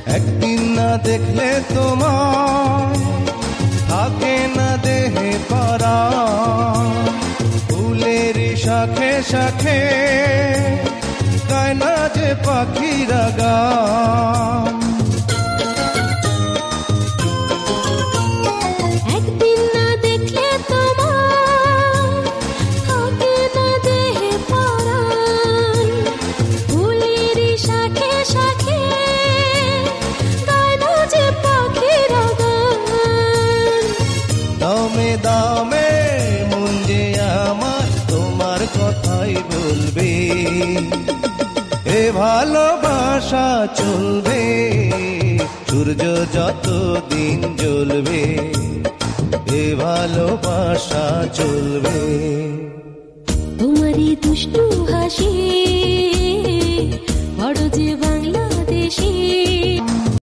একদিন না দেখলে তোমার থাকে না দেহে পারা, ফুলের শাখে শাখে গায় না যে পাখিরা গান। একদিন না দেখলে তোমার থাকে না দেহে পরাণ, ফুলের শাখে শাখে গায় না যে পাখিরা গান। দামে দামে মন যে আমার তোমার কথাই বলবে, এ ভালোবাসা চলবে সূর্য যত দিন জ্বলবে, এ ভালোবাসা চলবে। তোমারই দুষ্টু হাসি বড় যে বাংলাদেশী,